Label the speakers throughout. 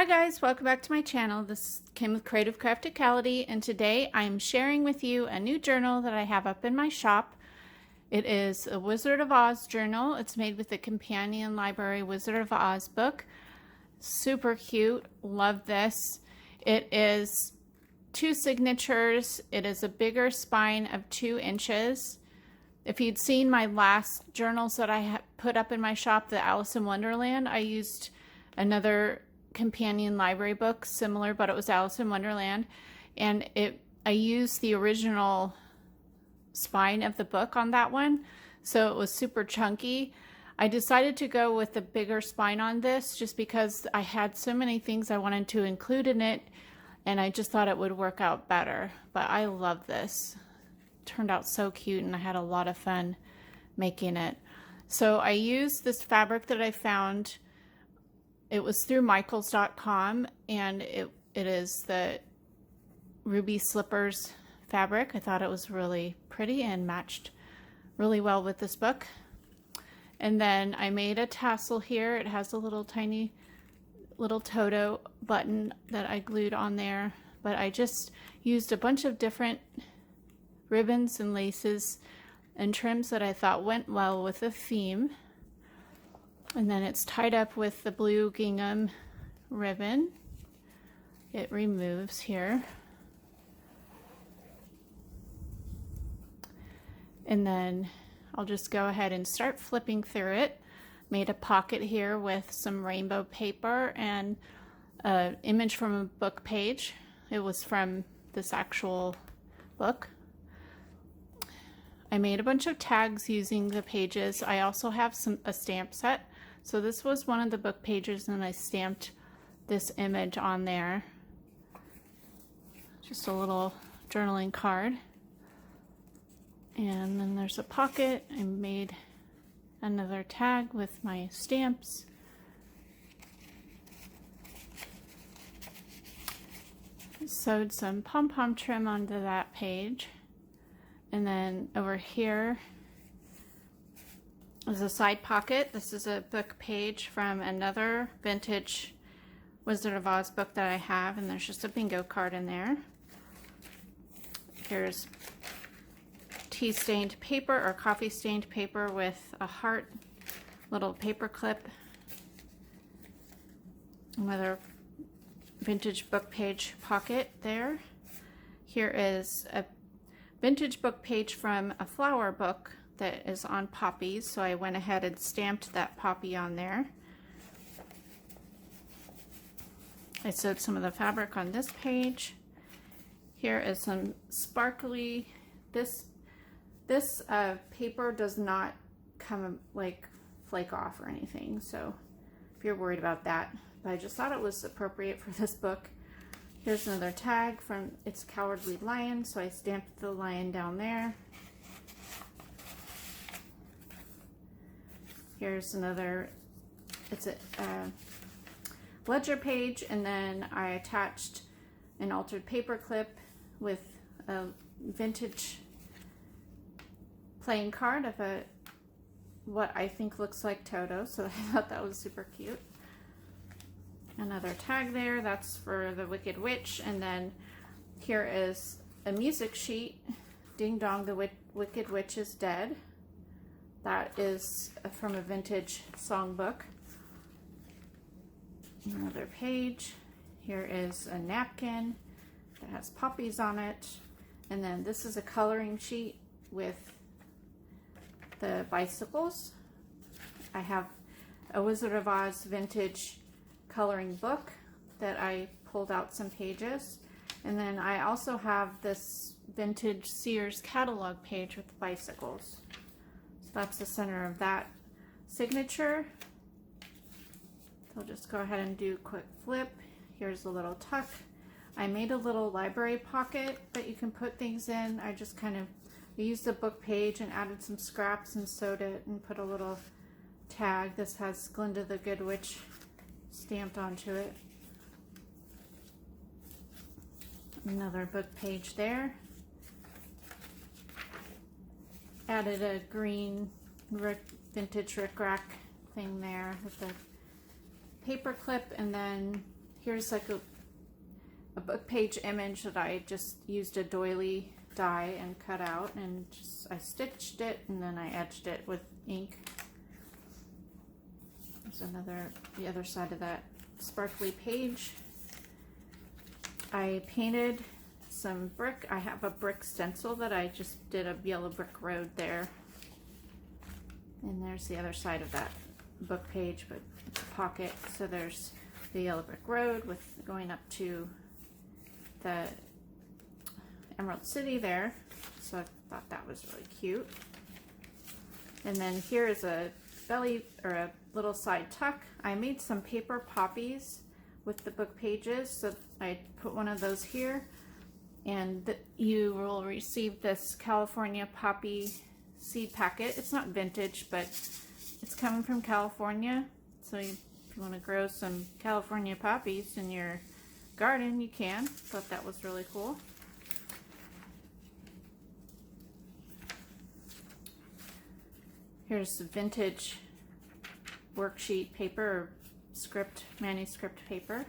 Speaker 1: Hi guys, welcome back to my channel. This came with Creative Crafticality, and today I'm sharing with you a new journal that I have up in my shop. It is a Wizard of Oz journal. It's made with the Companion Library Wizard of Oz book. Super cute. Love this. It is 2 signatures. It is a bigger spine of 2 inches. If you'd seen my last journals that I put up in my shop, the Alice in Wonderland, I used another companion library book similar, but it was Alice in Wonderland, and I used the original spine of the book on that one, so it was super chunky. I decided to go with the bigger spine on this just because I had so many things I wanted to include in it, and I just thought it would work out better. But I love this. It turned out so cute, and I had a lot of fun making it. So I used this fabric that I found. It was through michaels.com, and it is the Ruby Slippers fabric. I thought it was really pretty and matched really well with this book. And then I made a tassel here. It has a little tiny little Toto button that I glued on there, but I just used a bunch of different ribbons and laces and trims that I thought went well with the theme. And then it's tied up with the blue gingham ribbon. It removes here. And then I'll just go ahead and start flipping through it. Made a pocket here with some rainbow paper and an image from a book page. It was from this actual book. I made a bunch of tags using the pages. I also have a stamp set. So this was one of the book pages, and I stamped this image on there. Just a little journaling card. And then there's a pocket. I made another tag with my stamps. Sewed some pom-pom trim onto that page. And then over here is a side pocket. This is a book page from another vintage Wizard of Oz book that I have, and there's just a bingo card in there. Here's tea stained paper or coffee stained paper with a heart, little paper clip. Another vintage book page pocket there. Here is a vintage book page from a flower book that is on poppies, so I went ahead and stamped that poppy on there. I sewed some of the fabric on this page. Here is some sparkly, this paper does not come like flake off or anything, so if you're worried about that, but I just thought it was appropriate for this book. Here's another tag from It's Cowardly Lion, so I stamped the lion down there. Here's another, it's a ledger page, and then I attached an altered paper clip with a vintage playing card of what I think looks like Toto, so I thought that was super cute. Another tag there, that's for the Wicked Witch, and then here is a music sheet, Ding Dong, the Wicked Witch is Dead. That is from a vintage songbook. Another page. Here is a napkin that has poppies on it. And then this is a coloring sheet with the bicycles. I have a Wizard of Oz vintage coloring book that I pulled out some pages. And then I also have this vintage Sears catalog page with bicycles. That's the center of that signature. So I'll just go ahead and do a quick flip. Here's a little tuck. I made a little library pocket that you can put things in. I just kind of used the book page and added some scraps and sewed it and put a little tag. This has Glinda the Good Witch stamped onto it. Another book page there. Added a green vintage rickrack thing there with the paper clip, and then here's like a book page image that I just used a doily die and cut out, and just I stitched it and then I edged it with ink. There's the other side of that sparkly page. I painted some brick. I have a brick stencil that I just did a yellow brick road there. And there's the other side of that book page, but it's a pocket. So there's the yellow brick road with going up to the Emerald City there. So I thought that was really cute. And then here is a belly or a little side tuck. I made some paper poppies with the book pages, so I put one of those here, and you will receive this California poppy seed packet. It's not vintage, but it's coming from California, so if you want to grow some California poppies in your garden, you can. Thought that was really cool. Here's the vintage worksheet paper, or manuscript paper.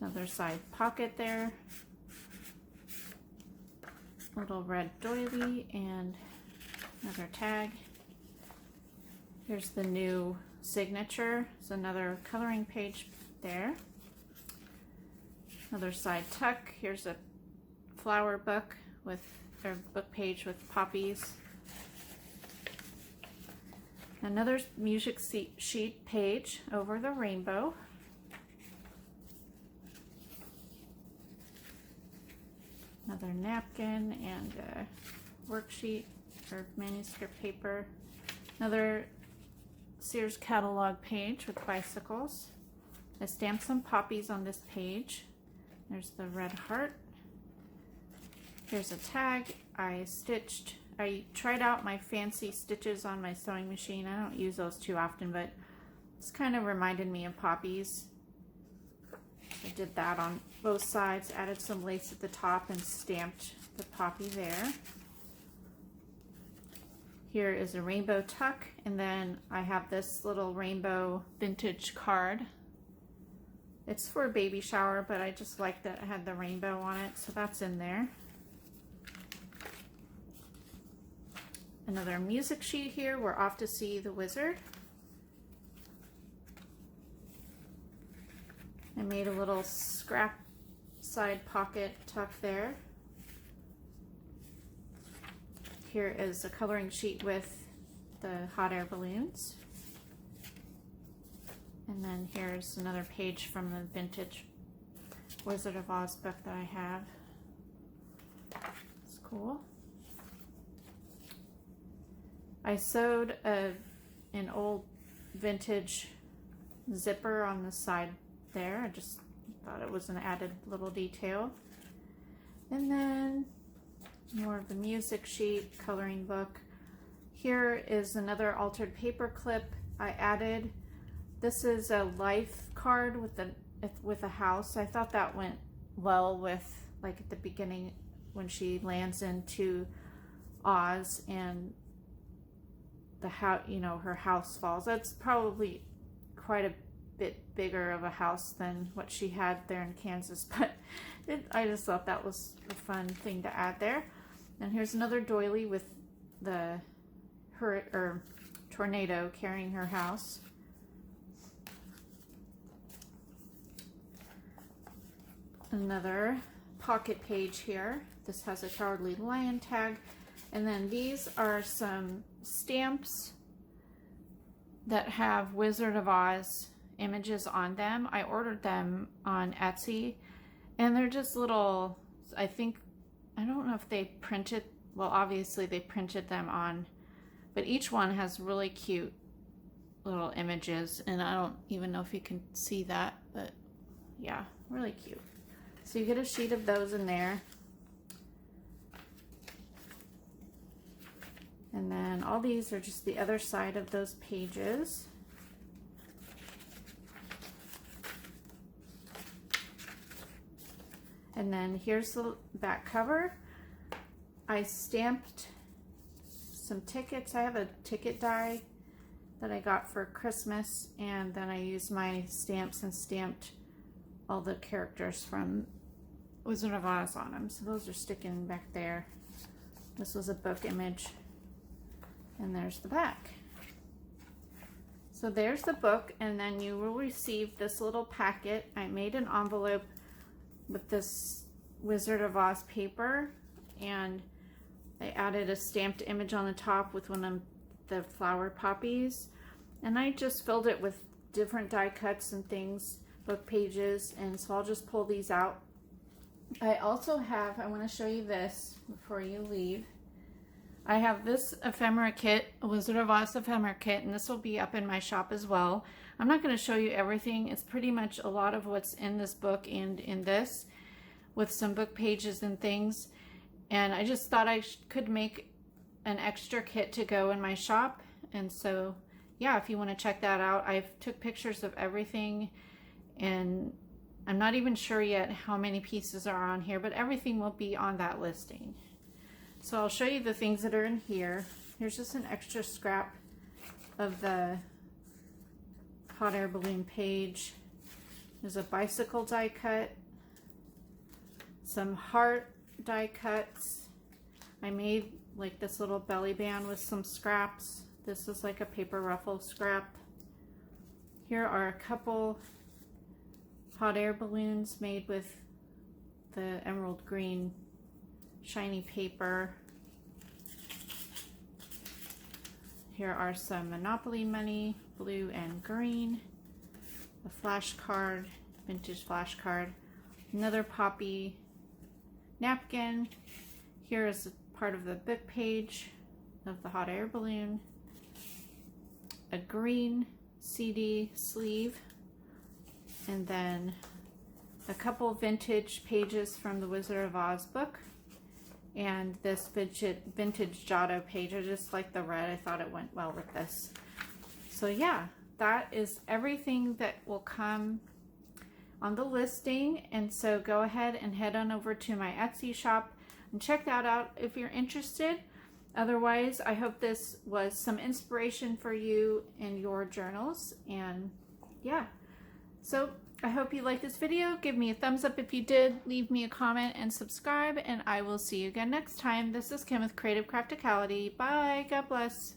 Speaker 1: Another side pocket there. Little red doily and another tag. Here's the new signature. It's another coloring page there. Another side tuck. Here's a flower book book page with poppies. Another music sheet page over the rainbow. Another napkin and a worksheet or manuscript paper. Another Sears catalog page with bicycles. I stamped some poppies on this page. There's the red heart. Here's a tag. I tried out my fancy stitches on my sewing machine. I don't use those too often, but this kind of reminded me of poppies. I did that on both sides, added some lace at the top and stamped the poppy there. Here is a rainbow tuck, and then I have this little rainbow vintage card. It's for a baby shower, but I just liked that it had the rainbow on it, so that's in there. Another music sheet here. We're off to see the wizard. I made a little scrap side pocket tuck there. Here is a coloring sheet with the hot air balloons. And then here's another page from the vintage Wizard of Oz book that I have. It's cool. I sewed an old vintage zipper on the side there. I just thought it was an added little detail. And then more of the music sheet, coloring book. Here is another altered paper clip I added. This is a life card with a house. I thought that went well with, like, at the beginning when she lands into Oz and the house, you know, her house falls. That's probably quite a bit bigger of a house than what she had there in Kansas, but I just thought that was a fun thing to add there. And here's another doily with the tornado carrying her house. Another pocket page here. This has a Cowardly Lion tag. And then these are some stamps that have Wizard of Oz images on them. I ordered them on Etsy, and they're just little, I don't know if they printed, well, obviously they printed them on, but each one has really cute little images, and I don't even know if you can see that, but yeah, really cute. So you get a sheet of those in there. And then all these are just the other side of those pages. And then here's the back cover. I stamped some tickets. I have a ticket die that I got for Christmas, and then I used my stamps and stamped all the characters from Wizard of Oz on them. So those are sticking back there. This was a book image. And there's the back. So there's the book, and then you will receive this little packet. I made an envelope with this Wizard of Oz paper, and I added a stamped image on the top with one of the flower poppies, and I just filled it with different die cuts and things, book pages, and so I'll just pull these out. I also have, I want to show you this before you leave. I have this ephemera kit, a Wizard of Oz ephemera kit, and this will be up in my shop as well. I'm not going to show you everything. It's pretty much a lot of what's in this book and in this, with some book pages and things. And I just thought I could make an extra kit to go in my shop. And so, yeah, if you want to check that out, I took pictures of everything, and I'm not even sure yet how many pieces are on here, but everything will be on that listing. So I'll show you the things that are in here. Here's just an extra scrap of the hot air balloon page. There's a bicycle die cut, some heart die cuts. I made like this little belly band with some scraps. This is like a paper ruffle scrap. Here are a couple hot air balloons made with the emerald green shiny paper. Here are some Monopoly money, blue and green. A flashcard, vintage flashcard. Another poppy napkin. Here is part of the book page of the hot air balloon. A green CD sleeve. And then a couple vintage pages from the Wizard of Oz book. And this vintage Giotto page. I just like the red. I thought it went well with this. So yeah, that is everything that will come on the listing. And so go ahead and head on over to my Etsy shop and check that out if you're interested. Otherwise, I hope this was some inspiration for you in your journals. And yeah, so I hope you liked this video. Give me a thumbs up if you did. Leave me a comment and subscribe, and I will see you again next time. This is Kim with Creative Crafticality. Bye. God bless.